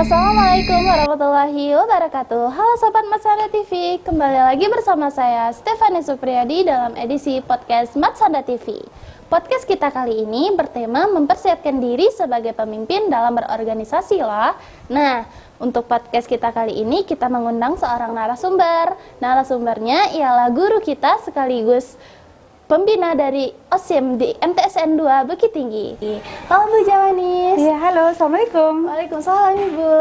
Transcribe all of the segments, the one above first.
Assalamualaikum warahmatullahi wabarakatuh. Halo Sobat Matsanda TV, kembali lagi bersama saya Stefani Supriyadi dalam edisi podcast Matsanda TV. Podcast kita kali ini bertema mempersiapkan diri sebagai pemimpin dalam berorganisasi loh. Nah, untuk podcast kita kali ini kita mengundang seorang narasumber. Narasumbernya ialah guru kita sekaligus pembina dari OSIM di MTSN 2 Bukit Tinggi. Halo Bu Jamanis. Iya, halo, Assalamualaikum. Waalaikumsalam Ibu.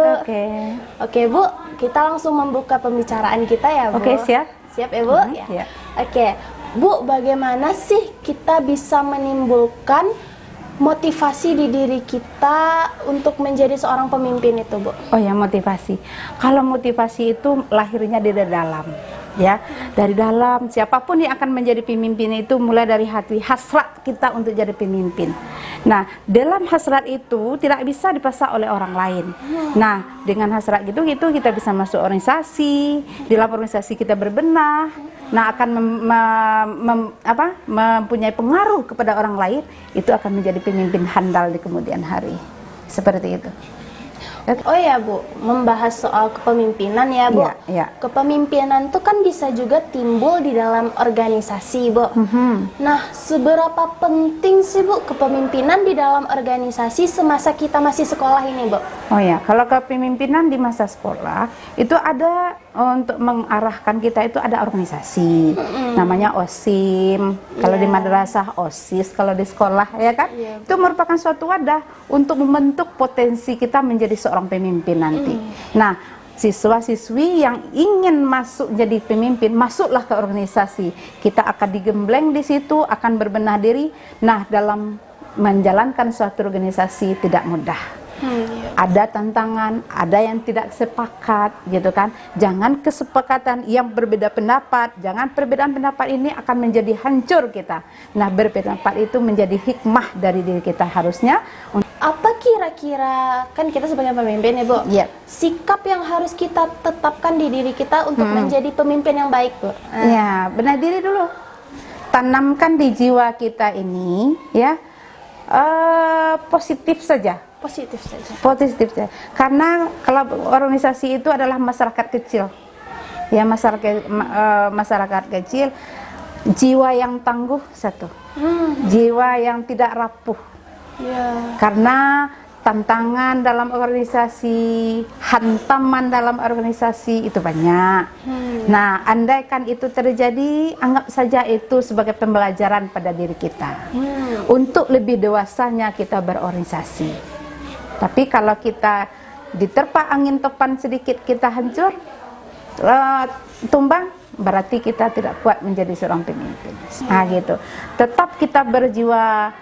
Oke Bu, kita langsung membuka pembicaraan kita ya Bu. Oke, siap. Siap ya Bu? Ya. Oke, Bu, bagaimana sih kita bisa menimbulkan motivasi di diri kita untuk menjadi seorang pemimpin itu Bu? Oh ya, motivasi. Kalau motivasi itu lahirnya dari dalam. Ya, dari dalam siapapun yang akan menjadi pemimpin itu mulai dari hati, hasrat kita untuk jadi pemimpin. Nah, dalam hasrat itu tidak bisa dipaksa oleh orang lain. Nah, dengan hasrat gitu kita bisa masuk organisasi, di dalam organisasi kita berbenah. Nah, akan mempunyai pengaruh kepada orang lain, itu akan menjadi pemimpin handal di kemudian hari. Seperti itu. Oh ya Bu, membahas soal kepemimpinan ya Bu. Ya. Kepemimpinan itu kan bisa juga timbul di dalam organisasi Bu. Nah, seberapa penting sih Bu kepemimpinan di dalam organisasi semasa kita masih sekolah ini Bu? Oh ya, kalau kepemimpinan di masa sekolah itu ada untuk mengarahkan kita itu ada organisasi, namanya OSIM. Kalau di madrasah OSIS, kalau di sekolah ya kan, itu merupakan suatu wadah untuk membentuk potensi kita menjadi seorang pemimpin nanti. Nah, siswa-siswi yang ingin masuk jadi pemimpin, masuklah ke organisasi. Kita akan digembleng di situ, akan berbenah diri. Nah, dalam menjalankan suatu organisasi tidak mudah. Ada tantangan, ada yang tidak sepakat, gitu kan. Jangan kesepakatan yang berbeda pendapat, jangan perbedaan pendapat ini akan menjadi hancur kita. Nah, berbeda pendapat itu menjadi hikmah dari diri kita harusnya. Apa kira-kira, kan kita sebagai pemimpin ya Bu, sikap yang harus kita tetapkan di diri kita untuk menjadi pemimpin yang baik Bu? Ya, benar diri dulu. Tanamkan di jiwa kita ini, ya, positif saja. Positif saja. Karena kalau organisasi itu adalah masyarakat kecil, ya masyarakat kecil, jiwa yang tangguh satu, jiwa yang tidak rapuh. Karena tantangan dalam organisasi, hantaman dalam organisasi itu banyak. Nah, andaikan itu terjadi, anggap saja itu sebagai pembelajaran pada diri kita. Untuk lebih dewasanya kita berorganisasi. Tapi kalau kita diterpa angin topan sedikit kita hancur, tumbang, berarti kita tidak kuat menjadi seorang pemimpin. Nah gitu. Tetap kita berjiwa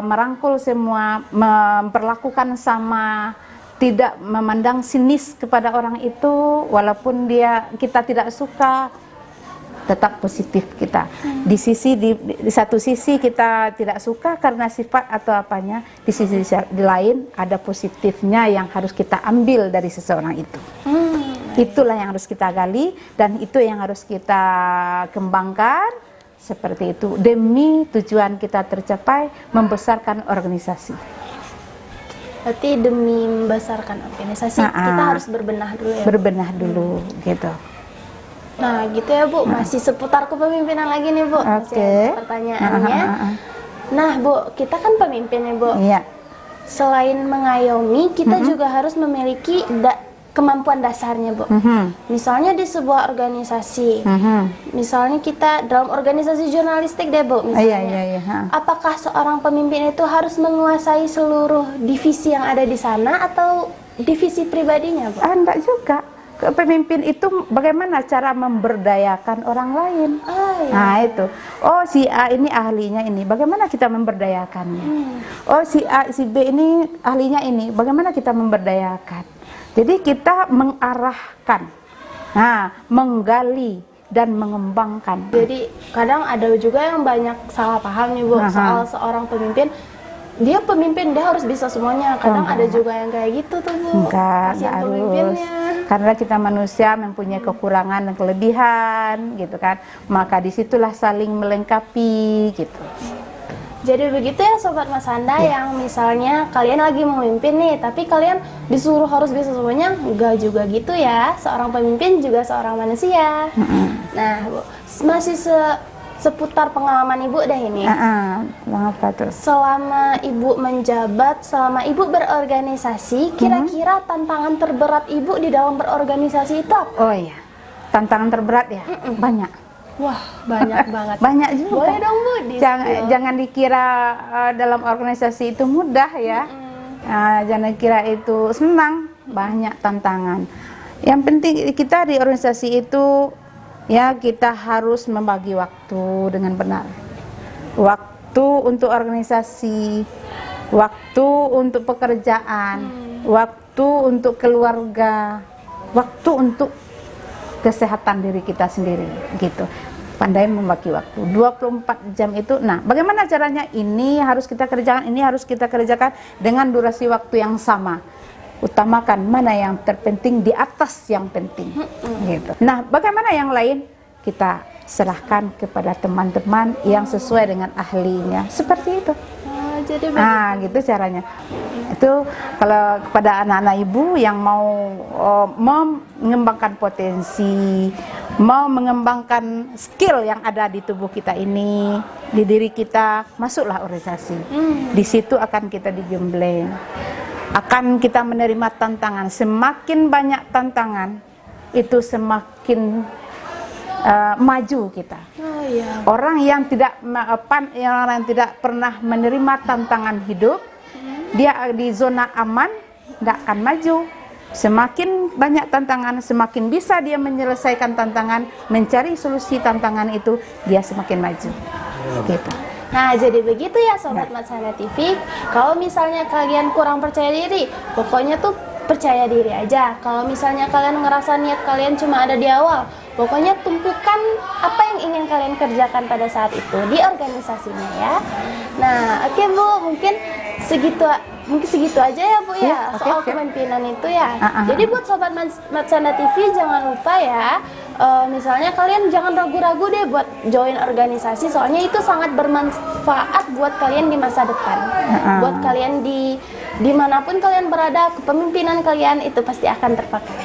merangkul semua, memperlakukan sama, tidak memandang sinis kepada orang itu, walaupun kita tidak suka. Tetap positif kita. Di satu sisi kita tidak suka karena sifat atau apanya, di sisi lain ada positifnya yang harus kita ambil dari seseorang itu. Itulah yang harus kita gali dan itu yang harus kita kembangkan seperti itu demi tujuan kita tercapai membesarkan organisasi. Berarti demi membesarkan organisasi kita harus berbenah dulu ya. Berbenah dulu gitu. Nah gitu ya Bu, masih seputar kepemimpinan lagi nih Bu. Masih ada pertanyaannya. Nah Bu, kita kan pemimpin ya Bu. Selain mengayomi, kita juga harus memiliki kemampuan dasarnya Bu. Misalnya di sebuah organisasi, misalnya kita dalam organisasi jurnalistik deh Bu, misalnya. Apakah seorang pemimpin itu harus menguasai seluruh divisi yang ada di sana atau divisi pribadinya Bu? Enggak juga. Pemimpin itu bagaimana cara memberdayakan orang lain. Nah itu, oh si A ini ahlinya ini, bagaimana kita memberdayakannya. Oh si A, si B ini ahlinya ini, bagaimana kita memberdayakan. Jadi kita mengarahkan, menggali dan mengembangkan. Jadi kadang ada juga yang banyak salah paham nih Bu, soal seorang pemimpin. Dia pemimpin, dia harus bisa semuanya. Kadang ada juga yang kayak gitu tuh Bu. Enggak harus. Karena kita manusia mempunyai kekurangan dan kelebihan, gitu kan. Maka disitulah saling melengkapi, gitu. Jadi begitu ya Sobat Matsanda, yang misalnya kalian lagi memimpin nih, tapi kalian disuruh harus bisa semuanya, enggak juga gitu ya. Seorang pemimpin juga seorang manusia. Nah, Bu, masih seputar pengalaman Ibu deh ini. Apa tuh? Selama Ibu menjabat, selama Ibu berorganisasi, kira-kira tantangan terberat Ibu di dalam berorganisasi itu apa? Oh iya, tantangan terberat ya? Banyak. Wah, banyak banget. Banyak juga. Boleh dong Bu, jangan dikira dalam organisasi itu mudah ya. Jangan kira itu senang, banyak tantangan. Yang penting kita di organisasi itu ya kita harus membagi waktu dengan benar. Waktu untuk organisasi, waktu untuk pekerjaan, waktu untuk keluarga, waktu untuk kesehatan diri kita sendiri gitu. Pandai membagi waktu 24 jam itu. Nah, bagaimana caranya? Ini harus kita kerjakan, ini harus kita kerjakan dengan durasi waktu yang sama. Utamakan mana yang terpenting di atas yang penting gitu. Nah, bagaimana yang lain? Kita serahkan kepada teman-teman yang sesuai dengan ahlinya. Seperti itu. Jadi gitu caranya. Itu kalau kepada anak-anak ibu yang mau mengembangkan potensi, mau mengembangkan skill yang ada di tubuh kita ini, di diri kita, masuklah organisasi. Di situ akan kita digembleng, akan kita menerima tantangan. Semakin banyak tantangan, itu semakin maju kita. Orang yang tidak pernah menerima tantangan hidup, dia di zona aman, tidak akan maju. Semakin banyak tantangan, semakin bisa dia menyelesaikan tantangan, mencari solusi tantangan itu, dia semakin maju. Gitu. Nah, jadi begitu ya Sobat Matsanda TV. Kalau misalnya kalian kurang percaya diri, pokoknya tuh percaya diri aja. Kalau misalnya kalian ngerasa niat kalian cuma ada di awal, pokoknya tumpukan apa yang ingin kalian kerjakan pada saat itu di organisasinya ya. Nah, oke Bu, mungkin segitu aja ya Bu ya, soal kepemimpinan itu ya. Jadi buat Sobat Matsanda TV jangan lupa ya, misalnya kalian jangan ragu-ragu deh buat join organisasi, soalnya itu sangat bermanfaat buat kalian di masa depan. Buat kalian dimanapun kalian berada, kepemimpinan kalian itu pasti akan terpakai.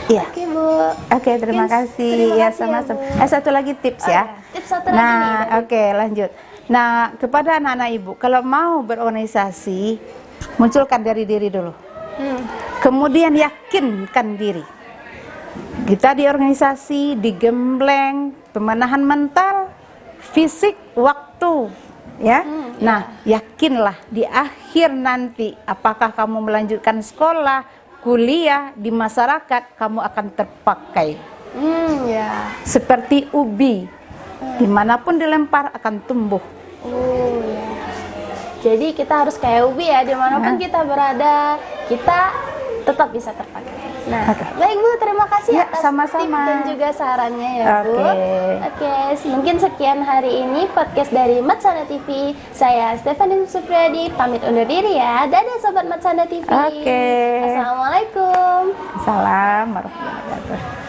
Iya. Oke Bu. Oke, terima kasih. Ya, sama-sama. Satu lagi tips ya. Tips satu lagi nih. Oke, lanjut. Nah, kepada anak-anak ibu, kalau mau berorganisasi, munculkan dari diri dulu. Kemudian yakinkan diri. Kita di organisasi, digembleng, pemenahan mental, fisik, waktu, ya. Nah, yakinlah di akhir nanti, apakah kamu melanjutkan sekolah, kuliah, di masyarakat, kamu akan terpakai. Seperti ubi, dimanapun dilempar akan tumbuh. Jadi kita harus kayak ubi ya, dimanapun kita berada, kita tetap bisa terpakai. Nah, baik Bu, terima kasih atas tips dan juga sarannya ya Bu. Oke, mungkin sekian hari ini podcast dari Matsanda TV. Saya Stephanie Supriyadi, pamit undur diri ya. Dadah Sobat Matsanda TV. Assalamualaikum. Salam warahmatullahi wabarakatuh.